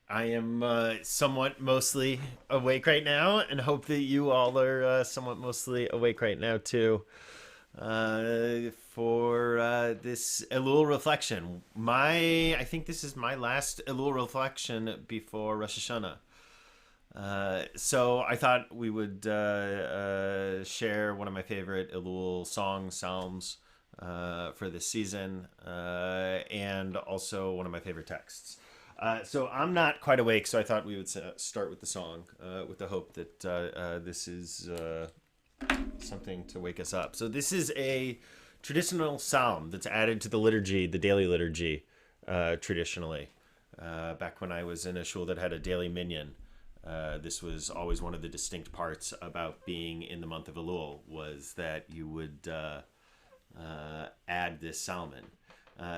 I am somewhat mostly awake right now, and hope that you all are somewhat mostly awake right now too. For this Elul reflection, I think this is my last Elul reflection before Rosh Hashanah. So I thought we would share one of my favorite Elul songs, psalms for this season, and also one of my favorite texts. So I'm not quite awake, so I thought we would start with the song, with the hope that this is something to wake us up. So this is a traditional psalm that's added to the liturgy, the daily liturgy, traditionally. Back when I was in a shul that had a daily minyan, this was always one of the distinct parts about being in the month of Elul, was that you would add this psalm in.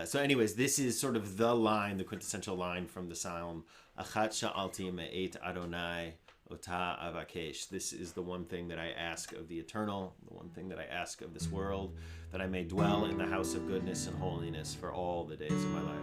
So anyways, this is sort of the line, the quintessential line from the psalm, Achat sha'alti me'et Adonai ota avakesh. This is the one thing that I ask of the eternal, the one thing that I ask of this world, that I may dwell in the house of goodness and holiness for all the days of my life.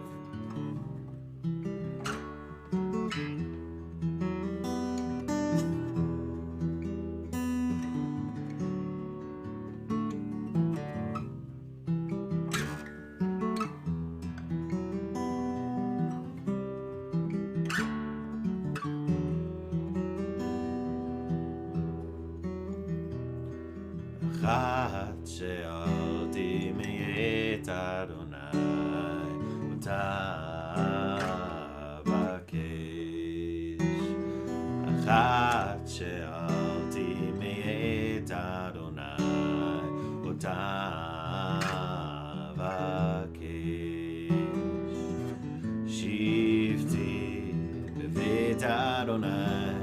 Achat she'alti me'et Adonai ota avakesh. Achat she'alti me'et Adonai ota avakesh. Shivti bevet Adonai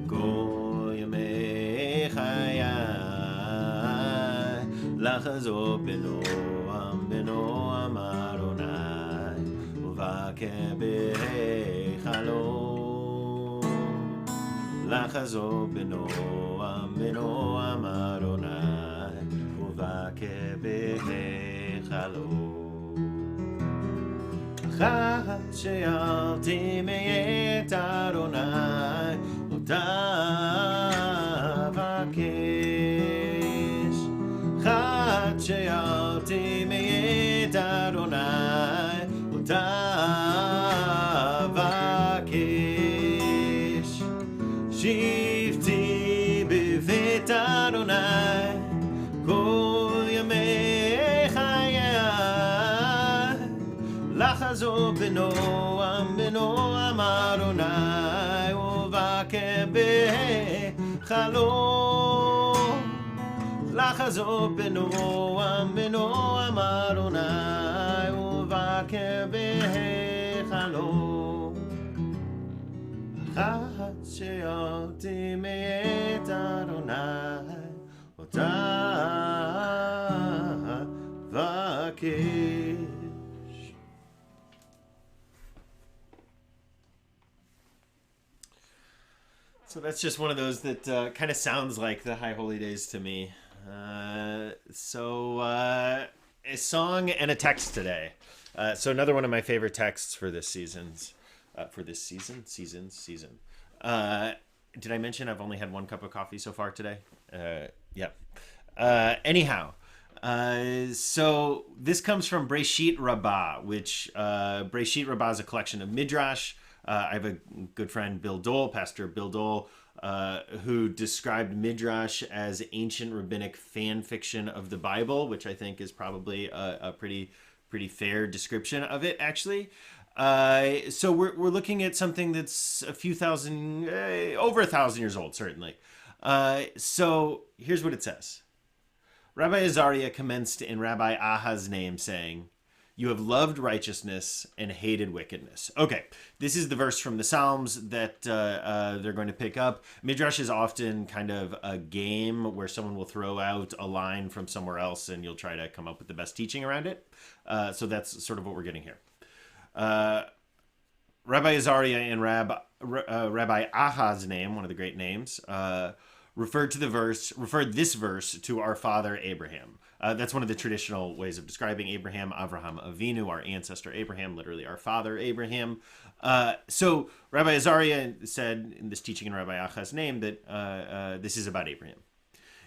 kol yemei chayai. לחזור בנועם אדוני ובקר בחלום. לחזור בנועם אדוני ובקר בחלום. אחת שאלתי מאת אדוני אותה אבקש. אחת שאלתי מאת אדוני אותה אבקש. שבתי בבית אדוני כל ימי חיי. לחזור בנועם אדוני ובקר בחלום. לחזור בנועם אדוני ובקר בחלום. אחת שאלתי מאת אדוני אותה אבקש. So that's just one of those that kind of sounds like the High Holy Days to me. A song and a text today. So another one of my favorite texts for this season. Did I mention I've only had one cup of coffee so far today? Yeah. Anyhow, so this comes from Breshit Rabbah, which Breshit Rabbah is a collection of midrash. I have a good friend, Bill Dole, Pastor Bill Dole, who described midrash as ancient rabbinic fan fiction of the Bible, which I think is probably a pretty fair description of it, actually. So we're looking at something that's a few thousand, over 1,000 years old, certainly. So here's what it says. Rabbi Azariah commenced in Rabbi Aha's name, saying, "You have loved righteousness and hated wickedness." Okay, this is the verse from the Psalms that they're going to pick up. Midrash is often kind of a game where someone will throw out a line from somewhere else and you'll try to come up with the best teaching around it. So that's sort of what we're getting here. Rabbi Azariah in Rabbi Aha's name, one of the great names, referred this verse to our father Abraham. That's one of the traditional ways of describing Abraham, Avraham Avinu, our ancestor Abraham, literally our father Abraham. So Rabbi Azariah said in this teaching in Rabbi Acha's name that this is about Abraham.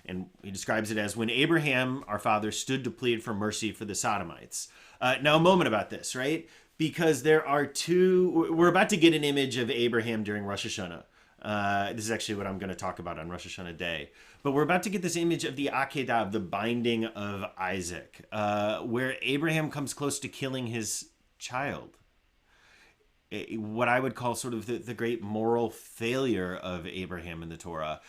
And he describes it as when Abraham, our father, stood to plead for mercy for the Sodomites. Now, a moment about this, right? Because we're about to get an image of Abraham during Rosh HaShanah. This is actually what I'm going to talk about on Rosh Hashanah day. But we're about to get this image of the Akedah, of the binding of Isaac, where Abraham comes close to killing his child. What I would call sort of the great moral failure of Abraham in the Torah.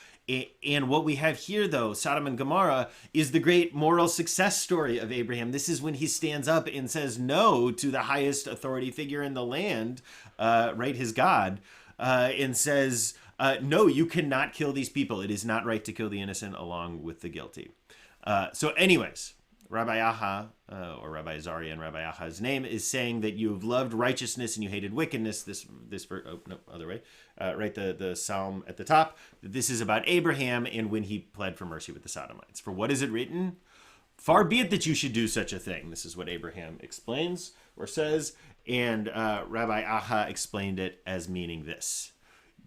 And what we have here, though, Sodom and Gomorrah, is the great moral success story of Abraham. This is when he stands up and says no to the highest authority figure in the land, right, his God, and says, no, you cannot kill these people. It is not right to kill the innocent along with the guilty. So anyways, Rabbi Aha, or Rabbi Azariah in Rabbi Aha's name, is saying that you have loved righteousness and you hated wickedness. Other way. Right, the psalm at the top. This is about Abraham and when he pled for mercy with the Sodomites. For what is it written? Far be it that you should do such a thing. This is what Abraham explains or says. And Rabbi Aha explained it as meaning this.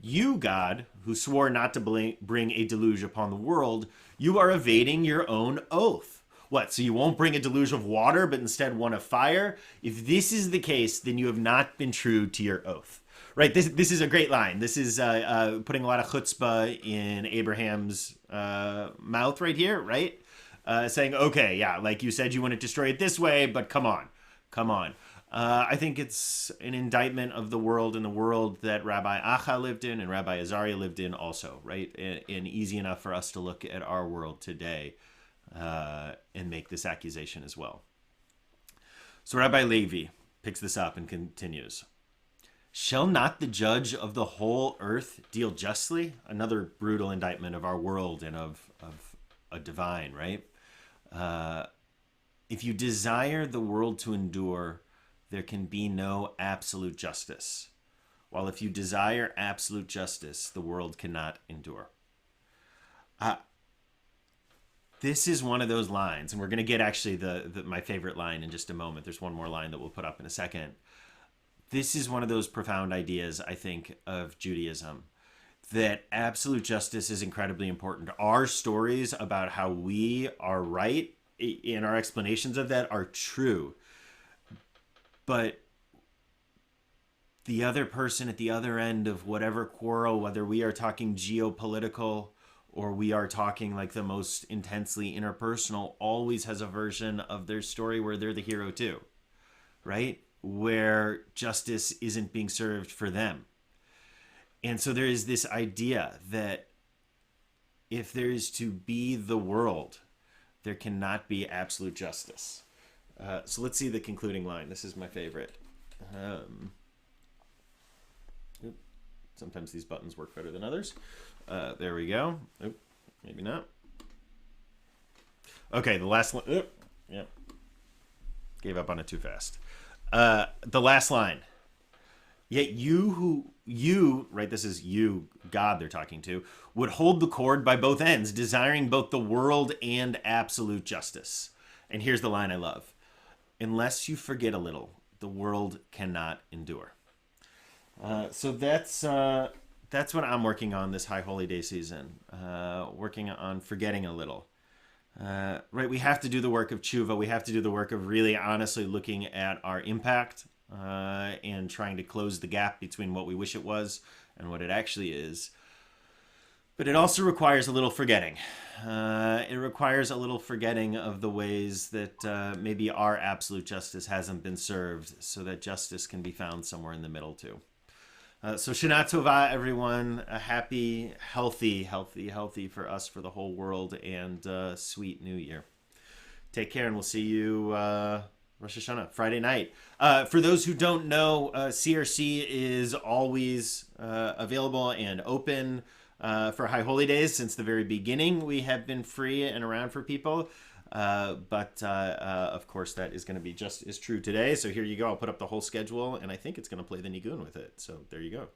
You, God, who swore not to bring a deluge upon the world, you are evading your own oath. What, so you won't bring a deluge of water, but instead one of fire? If this is the case, then you have not been true to your oath. Right, this is a great line. This is putting a lot of chutzpah in Abraham's mouth right here, right? Saying, okay, yeah, like you said, you want to destroy it this way, but come on. I think it's an indictment of the world and the world that Rabbi Acha lived in and Rabbi Azariah lived in also, right? And easy enough for us to look at our world today and make this accusation as well. So Rabbi Levi picks this up and continues. Shall not the judge of the whole earth deal justly? Another brutal indictment of our world and of a divine, right? If you desire the world to endure, there can be no absolute justice. While if you desire absolute justice, the world cannot endure. This is one of those lines, and we're going to get actually my favorite line in just a moment. There's one more line that we'll put up in a second. This is one of those profound ideas, I think, of Judaism, that absolute justice is incredibly important. Our stories about how we are right and our explanations of that are true. But the other person at the other end of whatever quarrel, whether we are talking geopolitical or we are talking like the most intensely interpersonal, always has a version of their story where they're the hero too, right? Where justice isn't being served for them. And so there is this idea that if there is to be the world, there cannot be absolute justice. So let's see the concluding line. This is my favorite. Sometimes these buttons work better than others. There we go. Maybe not. Okay, the last line. Yeah. Gave up on it too fast. The last line. Yet you, right, this is you, God they're talking to, would hold the cord by both ends, desiring both the world and absolute justice. And here's the line I love. Unless you forget a little, the world cannot endure. So that's what I'm working on this High Holy Day season, working on forgetting a little. Right, we have to do the work of tshuva. We have to do the work of really honestly looking at our impact and trying to close the gap between what we wish it was and what it actually is. But it also requires a little forgetting. It requires a little forgetting of the ways that maybe our absolute justice hasn't been served so that justice can be found somewhere in the middle too. So Shana Tova, everyone. A happy, healthy for us, for the whole world, and sweet New Year. Take care, and we'll see you Rosh HaShanah, Friday night. For those who don't know, CRC is always available and open for High Holy Days. Since the very beginning, we have been free and around for people. But of course, that is going to be just as true today. So here you go. I'll put up the whole schedule, and I think it's going to play the Nigun with it. So there you go.